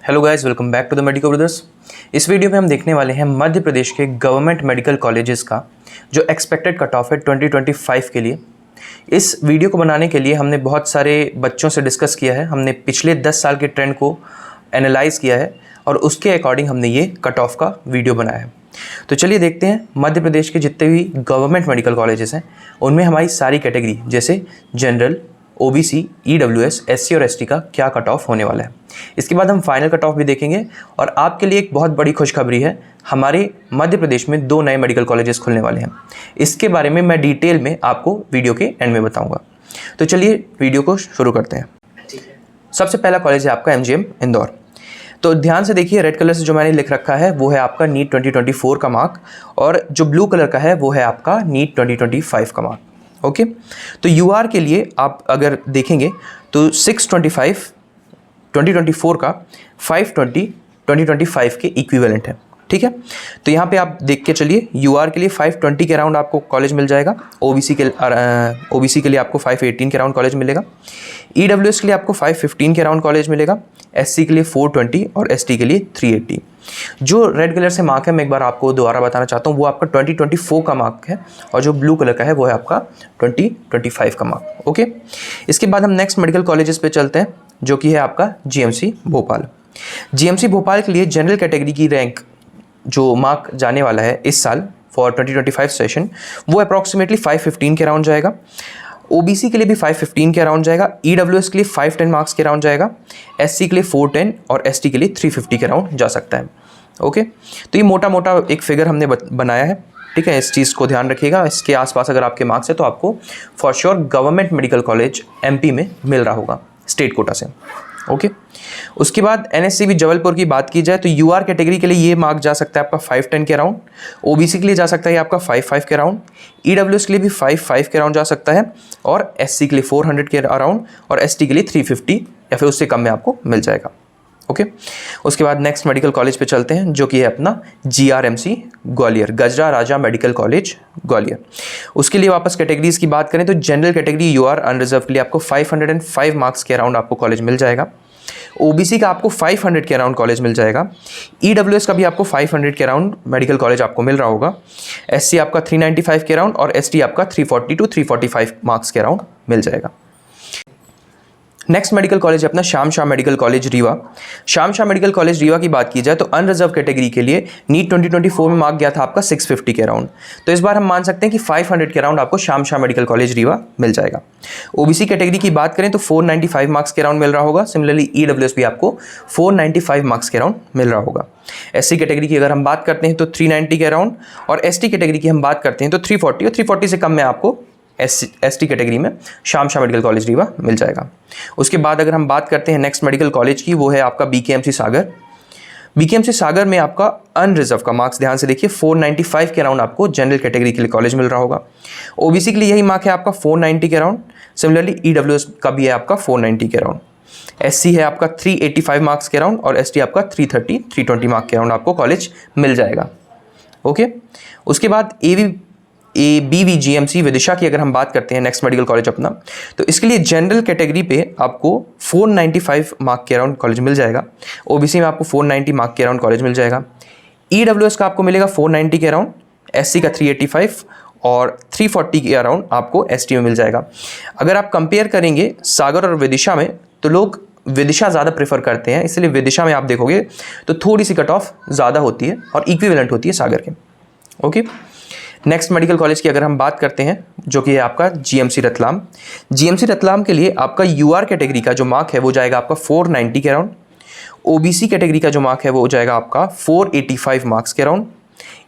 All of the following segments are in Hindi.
Hello guys, welcome back to the medico brothers. इस वीडियो में हम देखने वाले हैं मध्य प्रदेश के गवर्नमेंट मेडिकल कॉलेजेस का जो एक्सपेक्टेड कट ऑफ है 2025 के लिए। इस वीडियो को बनाने के लिए हमने बहुत सारे बच्चों से डिस्कस किया है। हमने पिछले 10 साल के ट्रेंड को एनालाइज किया है और उसके अकॉर्डिंग हमने ये कट ऑफ का वीडियो बनाया है। तो चलिए देखते हैं मध्य प्रदेश के जितने भी गवर्नमेंट मेडिकल कॉलेजेस हैं उनमें हमारी सारी कैटेगरी जैसे जनरल, ओबीसी, ईडब्ल्यूएस, एससी और एसटी का क्या कट ऑफ होने वाला है। इसके बाद हम फाइनल कट ऑफ भी देखेंगे और आपके लिए एक बहुत बड़ी खुशखबरी है, हमारे मध्य प्रदेश में 2 नए मेडिकल कॉलेजेस खुलने वाले हैं। इसके बारे में मैं डिटेल में आपको वीडियो के एंड में बताऊंगा। तो चलिए वीडियो को शुरू करते हैं। सबसे पहला कॉलेज है आपका एमजीएम इंदौर। तो ध्यान से देखिए, रेड कलर से जो मैंने लिख रखा है वो है आपका नीट 2024 का मार्क और जो ब्लू कलर का है वो है आपका नीट 2025 का मार्क। ओके, तो यूआर के लिए आप अगर देखेंगे तो 625 2024 का 520 2025 के इक्विवेलेंट है। ठीक है, तो यहाँ पे आप देख के चलिए, यूआर के लिए 520 के अराउंड आपको कॉलेज मिल जाएगा। ओबीसी के लिए आपको 518 के अराउंड कॉलेज मिलेगा। ईडब्ल्यूएस के लिए आपको 515 के अराउंड कॉलेज मिलेगा। एससी के लिए 420 और एसटी के लिए 380। जो रेड कलर से मार्क है मैं एक बार आपको दोबारा बताना चाहता हूँ, वो आपका 2024 का मार्क है और जो ब्लू कलर का है वो है आपका 2025 का मार्क। ओके, इसके बाद हम नेक्स्ट मेडिकल कॉलेजेस पे चलते हैं जो कि है आपका जीएमसी भोपाल। जीएमसी भोपाल के लिए जनरल कैटेगरी की रैंक जो मार्क जाने वाला है इस साल फॉर 2025 सेशन वो अप्रॉक्सीमेटली 515 के अराउंड जाएगा। ओबीसी के लिए भी 515 के अराउंड जाएगा। ईडब्ल्यूएस के लिए 510 मार्क्स के अराउंड जाएगा। एससी के लिए 410 और एसटी के लिए 350 के अराउंड जा सकता है। ओके, तो ये मोटा मोटा एक फिगर हमने बनाया है। ठीक है, इस चीज़ को ध्यान रखिएगा। इसके आसपास अगर आपके मार्क्स है तो आपको for sure government medical college MP में मिल रहा होगा स्टेट कोटा से। ओके, उसके बाद एनएससीबी जबलपुर की बात की जाए तो यूआर कैटेगरी के लिए ये मार्क जा सकता है आपका 510 के अराउंड। ओबीसी के लिए जा सकता है आपका 55 के अराउंड। ईडब्ल्यूएस के लिए भी 55 के अराउंड जा सकता है और एससी के लिए 400 के अराउंड और एसटी के लिए 350 या फिर उससे कम में आपको मिल जाएगा। ओके, उसके बाद नेक्स्ट मेडिकल कॉलेज पे चलते हैं जो कि है अपना जीआरएमसी ग्वालियर, गजरा राजा मेडिकल कॉलेज ग्वालियर। उसके लिए वापस कैटेगरीज की बात करें तो जनरल कैटेगरी यूआर अनरिजर्व के लिए आपको 505 मार्क्स के अराउंड आपको कॉलेज मिल जाएगा। ओबीसी का आपको 500 के अराउंड कॉलेज मिल जाएगा। ईडब्ल्यूएस का भी आपको 500 के अराउंड मेडिकल कॉलेज आपको मिल रहा होगा। एससी आपका 395 के अराउंड और एसटी आपका 340 टू 345 मार्क्स के अराउंड मिल जाएगा। नेक्स्ट मेडिकल कॉलेज है अपना Shyam Shah medical college Rewa. Shyam Shah medical college Rewa की बात की जाए तो अनरिजर्व कैटेगरी के लिए नीट 2024 में मार्क गया था आपका 650 के अराउंड। तो इस बार हम मान सकते हैं कि 500 के अराउंड आपको श्याम शाह मेडिकल कॉलेज रीवा मिल जाएगा। ओबीसी कैटेगरी की बात करें तो 495 मार्क्स के अराउंड मिल रहा होगा। सिमिलरली ईडब्ल्यूएस भी आपको 495 मार्क्स के अराउंड मिल रहा होगा। एससी कैटेगरी की अगर हम बात करते हैं तो 390 के अराउंड और एसटी कैटेगरी की हम बात करते हैं तो 340 और 340 से कम में आपको एसटी कैटेगरी में श्याम शाह मेडिकल कॉलेज रीवा मिल जाएगा। उसके बाद अगर हम बात करते हैं नेक्स्ट मेडिकल कॉलेज की, वो है आपका बीकेएमसी सागर। बीकेएमसी सागर में आपका अनरिजर्व का मार्क्स ध्यान से देखिए 495 के अराउंड आपको जनरल कैटेगरी के लिए कॉलेज मिल रहा होगा। ओबीसी के लिए यही मार्क है आपका 490 के अराउंड। सिमिलरली ईडब्ल्यूएस का भी है आपका 490 के अराउंड। एससी है आपका 385 मार्क्स के अराउंड और एसटी आपका 330 320 मार्क के अराउंड आपको कॉलेज मिल जाएगा। ओके, उसके बाद बीवीजीएमसी विदिशा की अगर हम बात करते हैं नेक्स्ट मेडिकल कॉलेज अपना, तो इसके लिए जनरल कैटेगरी पे आपको 495 मार्क के अराउंड कॉलेज मिल जाएगा। ओबीसी में आपको 490 मार्क के अराउंड कॉलेज मिल जाएगा। ईडब्ल्यूएस का आपको मिलेगा 490 के अराउंड, एससी का 385 और 340 के अराउंड आपको एसटी में मिल जाएगा। अगर आप कंपेयर करेंगे सागर और विदिशा में तो लोग विदिशा ज़्यादा प्रेफर करते हैं, इसलिए विदिशा में आप देखोगे तो थोड़ी सी कट ऑफ ज़्यादा होती है और इक्विवेलेंट होती है सागर के। ओके, नेक्स्ट मेडिकल कॉलेज की अगर हम बात करते हैं जो कि है आपका जीएमसी रतलाम। जीएमसी रतलाम के लिए आपका यूआर कैटेगरी का जो मार्क है वो जाएगा आपका 490 के अराउंड। ओबीसी कैटेगरी का जो मार्क है वो जाएगा आपका 485 मार्क्स के अराउंड।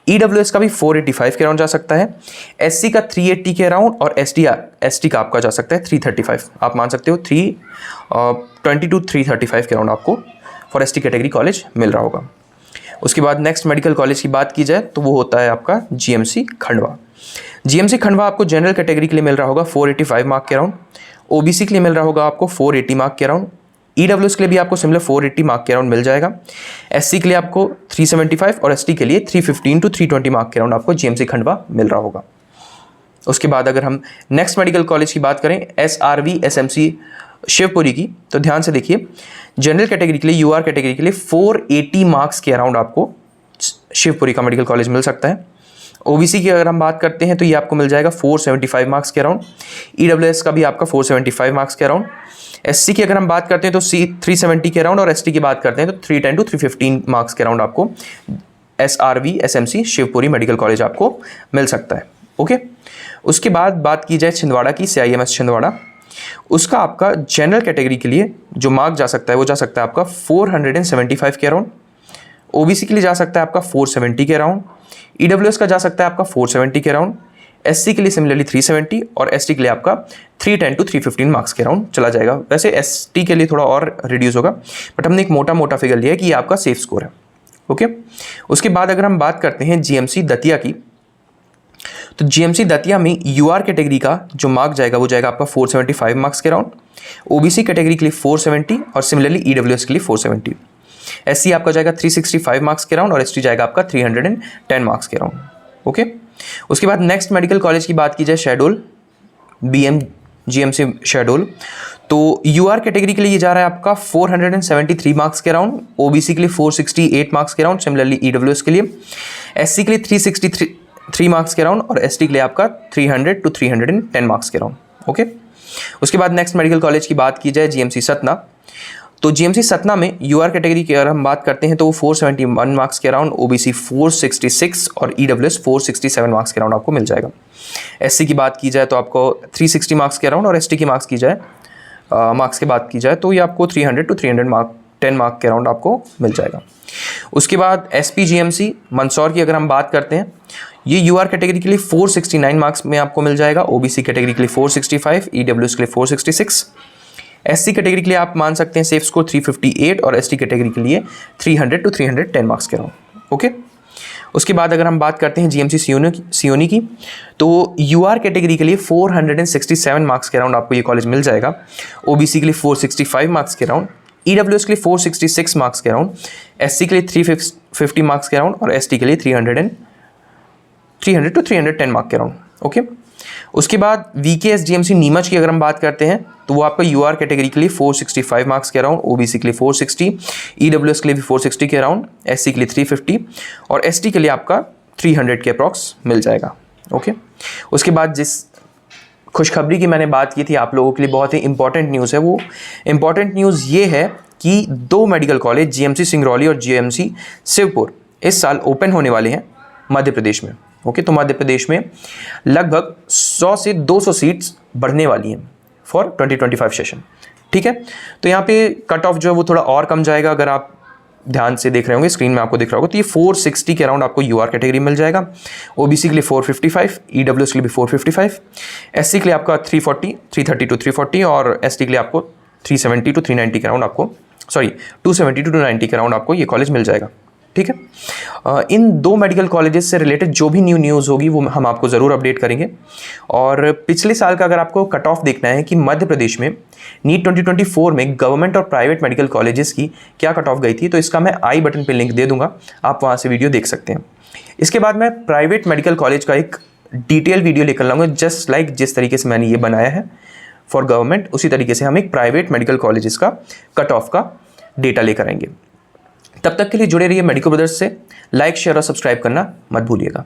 ईडब्ल्यूएस का भी 485 के अराउंड जा सकता है। एससी का 380 के अराउंड और एसटी का आपका जा सकता है 335। आप मान सकते हो 320 टू 335 के अराउंड आपको फॉर एसटी कैटेगरी कॉलेज मिल रहा होगा। उसके बाद नेक्स्ट मेडिकल कॉलेज की बात की जाए तो वो होता है आपका जीएमसी खंडवा। जीएमसी खंडवा आपको जनरल कैटेगरी के लिए मिल रहा होगा 485 मार्क के अराउंड। ओबीसी के लिए मिल रहा होगा आपको 480 मार्क के अराउंड। ईडब्ल्यूएस के लिए भी आपको सिमिलर 480 मार्क के अराउंड मिल जाएगा। एससी के लिए आपको 375 और एसटी के लिए 315 टू 320 मार्क के अराउंड आपको जीएमसी खंडवा मिल रहा होगा। उसके बाद अगर हम नेक्स्ट मेडिकल कॉलेज की बात करें एसआरवी एसएमसी शिवपुरी की, तो ध्यान से देखिए, जनरल कैटेगरी के लिए, यूआर कैटेगरी के लिए 480 मार्क्स के अराउंड आपको शिवपुरी का मेडिकल कॉलेज मिल सकता है। ओबीसी की अगर हम बात करते हैं तो ये आपको मिल जाएगा 475 मार्क्स के अराउंड। ईडब्ल्यूएस का भी आपका 475 मार्क्स के अराउंड। एससी की अगर हम बात करते हैं तो 370 के अराउंड, और एसटी की बात करते हैं तो 310 to 315 मार्क्स के अराउंड आपको SRV SMC Shivpuri medical college आपको मिल सकता है। ओके, उसके बाद बात की जाए छिंदवाड़ा की, CIMS छिंदवाड़ा, उसका आपका जनरल कैटेगरी के लिए जो मार्क जा सकता है वो जा सकता है आपका 475 के अराउंड। ओबीसी के लिए जा सकता है आपका 470 के अराउंड। ईडब्ल्यूएस का जा सकता है आपका 470 के अराउंड। एससी के लिए सिमिलरली 370 और एसटी के लिए आपका 310 to 315 मार्क्स के अराउंड चला जाएगा। वैसे एसटी के लिए थोड़ा और रिड्यूस होगा, बट हमने एक मोटा फिगर लिया है कि ये आपका सेफ स्कोर है। ओके, उसके बाद अगर हम बात करते हैं जीएमसी दतिया की, तो जीएमसी दतिया में यूआर कैटेगरी का जो मार्क जाएगा वो जाएगा आपका 475 मार्क्स के अराउंड। ओबीसी कैटेगरी के लिए 470 और सिमिलरली ईडब्ल्यूएस के लिए 470। एससी आपका जाएगा 365 मार्क्स के अराउंड और एसटी जाएगा आपका 310 मार्क्स के अराउंड। ओके, उसके बाद नेक्स्ट मेडिकल कॉलेज की बात की जाए शहडोल, BM GMC शहडोल, तो यूआर कैटेगरी के लिए ये जा रहा है आपका 473 मार्क्स के अराउंड। ओबीसी के लिए 468 मार्क्स के अराउंड, सिमिलरली ईडब्ल्यूएस के लिए। एससी के लिए 363 मार्क्स के अराउंड और एसटी के लिए आपका 300 to 310 मार्क्स के अराउंड। ओके, उसके बाद नेक्स्ट मेडिकल कॉलेज की बात की जाए जीएमसी सतना, तो जीएमसी सतना में यूआर कैटेगरी की अगर हम बात करते हैं तो वो 471 मार्क्स के अराउंड, ओबीसी 466 और ईडब्ल्यूएस 467 मार्क्स के अराउंड आपको मिल जाएगा। एससी की बात की जाए तो आपको 360 मार्क्स के अराउंड और एसटी की मार्क्स की जाए मार्क्स की बात की जाए तो ये आपको 300 to 310 मार्क के अराउंड आपको मिल जाएगा। उसके बाद SPGMC मंदसौर की अगर हम बात करते हैं, ये यूआर कैटेगरी के लिए 469 मार्क्स में आपको मिल जाएगा। ओबीसी कैटेगरी के लिए 465, ईडब्ल्यूएस के लिए 466। एससी कैटेगरी के लिए आप मान सकते हैं सेफ स्कोर 358 और एसटी कैटेगरी के लिए 300 to 310 मार्क्स के अराउंड। ओके, उसके बाद अगर हम बात करते हैं जीएमसी सियोनी की, तो यूआर कैटेगरी के लिए 467 मार्क्स के अराउंड आपको ये कॉलेज मिल जाएगा। ओबीसी के लिए 465 मार्क्स के अराउंड, ईडब्ल्यूएस के लिए 466 मार्क्स के अराउंड, एससी के लिए 350 मार्क्स के अराउंड और एसटी के लिए 300 to 310 मार्क के अराउंड। ओके, उसके बाद VKS GMC नीमच की अगर हम बात करते हैं तो वो आपका यूआर कैटेगरी के लिए 465 मार्क्स के अराउंड, ओबीसी के लिए 460, ईडब्ल्यूएस के लिए भी 460 के अराउंड, एससी के लिए 350 और एसटी के लिए आपका 300 के अप्रॉक्स मिल जाएगा। ओके, उसके बाद जिस खुशखबरी की मैंने बात की थी आप लोगों के लिए, बहुत ही इंपॉर्टेंट न्यूज़ है। वो इंपॉर्टेंट न्यूज़ ये है कि 2 मेडिकल कॉलेज GMC सिंगरौली और GMC शिवपुर इस साल ओपन होने वाले हैं मध्य प्रदेश में। ओके, तो मध्य प्रदेश में लगभग 100 से 200 सीट्स बढ़ने वाली हैं फॉर 2025 सेशन। ठीक है, तो यहाँ पे कट ऑफ जो है वो थोड़ा और कम जाएगा। अगर आप ध्यान से देख रहे होंगे, स्क्रीन में आपको दिख रहा होगा, तो ये 460 के अराउंड आपको यूआर कैटेगरी मिल जाएगा। ओबीसी के लिए 455, ईडब्ल्यूएस के लिए भी 455, एससी के लिए आपका 340, 330 to 340 और एसटी के लिए आपको 370 to 390 के अराउंड आपको 270 to 290 के अराउंड आपको ये कॉलेज मिल जाएगा। ठीक है, इन 2 मेडिकल कॉलेजेस से रिलेटेड जो भी न्यूज़ होगी वो हम आपको ज़रूर अपडेट करेंगे। और पिछले साल का अगर आपको कट ऑफ देखना है कि मध्य प्रदेश में नीट 2024 में गवर्नमेंट और प्राइवेट मेडिकल कॉलेजेस की क्या कट ऑफ गई थी, तो इसका मैं आई बटन पे लिंक दे दूंगा, आप वहाँ से वीडियो देख सकते हैं। इसके बाद मैं प्राइवेट मेडिकल कॉलेज का एक डिटेल वीडियो लेकर लाऊंगा, जस्ट लाइक जिस तरीके से मैंने ये बनाया है फॉर गवर्नमेंट, उसी तरीके से हम एक प्राइवेट मेडिकल कॉलेजेस का कट ऑफ का डेटा लेकर आएंगे। तब तक के लिए जुड़े रहिए मेडिको ब्रदर्स से। लाइक, शेयर और सब्सक्राइब करना मत भूलिएगा।